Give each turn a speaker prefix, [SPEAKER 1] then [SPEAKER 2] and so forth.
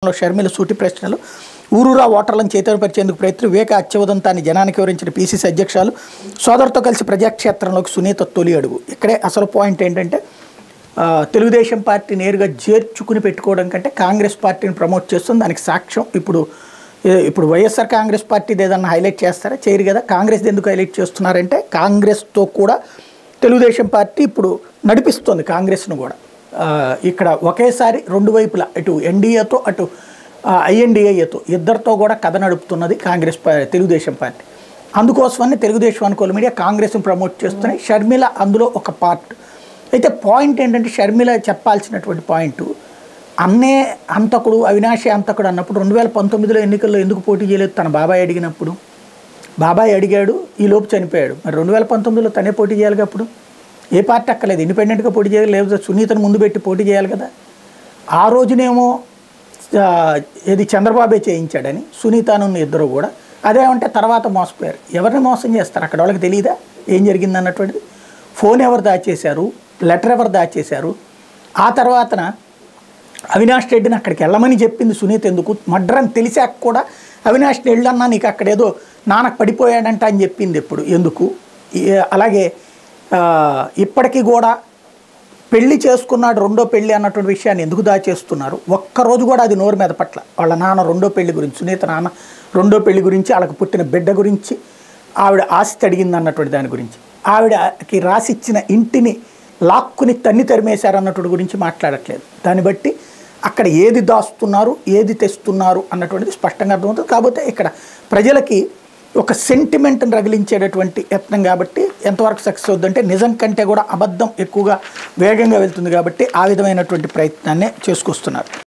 [SPEAKER 1] షర్మిల సూటి ప్రశ్నలు ఊరూరా ఓటర్లను చైతన్యపరిచేందుకు ప్రయత్నం వివేక అత్యవదంతాన్ని జనానికి వివరించిన పీసీసీ అధ్యక్షులు సోదరుతో కలిసి ప్రజాక్షేత్రంలోకి సునీత తొలి అడుగు. ఇక్కడే అసలు పాయింట్ ఏంటంటే తెలుగుదేశం పార్టీ నేరుగా చేర్చుకుని పెట్టుకోవడం కంటే కాంగ్రెస్ పార్టీని ప్రమోట్ చేస్తుంది. దానికి సాక్ష్యం ఇప్పుడు వైఎస్ఆర్ కాంగ్రెస్ పార్టీది ఏదన్నా హైలైట్ చేస్తారా? చేయరు కదా. కాంగ్రెస్ ఎందుకు హైలైట్ చేస్తున్నారంటే కాంగ్రెస్తో కూడా తెలుగుదేశం పార్టీ ఇప్పుడు నడిపిస్తుంది కాంగ్రెస్ను కూడా. ఇక్కడ ఒకేసారి రెండు వైపులా ఇటు ఎన్డీఏతో అటు ఐఎన్డీఏతో ఇద్దరితో కూడా కథ నడుపుతున్నది తెలుగుదేశం పార్టీ. అందుకోసమని తెలుగుదేశం అనుకూల మీడియా కాంగ్రెస్ని ప్రమోట్ చేస్తున్నాయి. షర్మిల అందులో ఒక పార్ట్. అయితే పాయింట్ ఏంటంటే షర్మిల చెప్పాల్సినటువంటి పాయింట్, అన్నే అంతకుడు అవినాశి అంతకుడు అన్నప్పుడు 2019లో ఎన్నికల్లో ఎందుకు పోటీ చేయలేదు? తన బాబాయ్ అడిగినప్పుడు బాబాయ్ అడిగాడు, ఈలోపు చనిపోయాడు. మరి 2019లో తనే పోటీ చేయాలి. అప్పుడు ఏ పార్టీ అక్కర్లేదు, ఇండిపెండెంట్గా పోటీ చేయాలి, లేకపోతే సునీతను ముందు పెట్టి పోటీ చేయాలి కదా. ఆ రోజునేమో ఇది చంద్రబాబే చేయించాడని సునీతను ఇద్దరు కూడా అదేమంటే తర్వాత మోసపోయారు. ఎవరిని మోసం చేస్తారు అక్కడ? వాళ్ళకి తెలియదా ఏం జరిగింది అన్నటువంటిది? ఫోన్ ఎవరు దాచేశారు, లెటర్ ఎవరు దాచేశారు? ఆ తర్వాతన అవినాష్ రెడ్డిని అక్కడికి వెళ్ళమని చెప్పింది సునీత ఎందుకు? మడ్రని తెలిసాక కూడా అవినాష్ రెడ్డి నీకు అక్కడేదో నాన్నకు పడిపోయాడంట అని చెప్పింది ఎప్పుడు ఎందుకు? అలాగే ఇప్పటికీ కూడా పెళ్లి చేసుకున్నాడు, రెండో పెళ్లి అన్నటువంటి విషయాన్ని ఎందుకు దాచేస్తున్నారు? ఒక్కరోజు కూడా అది నోరు మీద పట్ల. వాళ్ళ నాన్న రెండో పెళ్లి గురించి, సునీత నాన్న రెండో పెళ్లి గురించి, వాళ్ళకి పుట్టిన బిడ్డ గురించి, ఆవిడ ఆస్తి అడిగింది అన్నటువంటి దాని గురించి, ఆవిడకి రాసిచ్చిన ఇంటిని లాక్కుని తన్ని తరిమేశారన్నటువంటి గురించి మాట్లాడట్లేదు. దాన్ని బట్టి అక్కడ ఏది దాస్తున్నారు, ఏది తెస్తున్నారు అన్నటువంటిది స్పష్టంగా అర్థమవుతుంది. కాకపోతే ఇక్కడ ప్రజలకి ఒక సెంటిమెంట్ని రగిలించేటటువంటి యత్నం కాబట్టి ఎంతవరకు సక్సెస్ అవుతుందంటే నిజం కంటే కూడా అబద్ధం ఎక్కువగా వేగంగా వెళ్తుంది కాబట్టి ఆ విధమైనటువంటి ప్రయత్నాన్నే చేసుకొస్తున్నారు.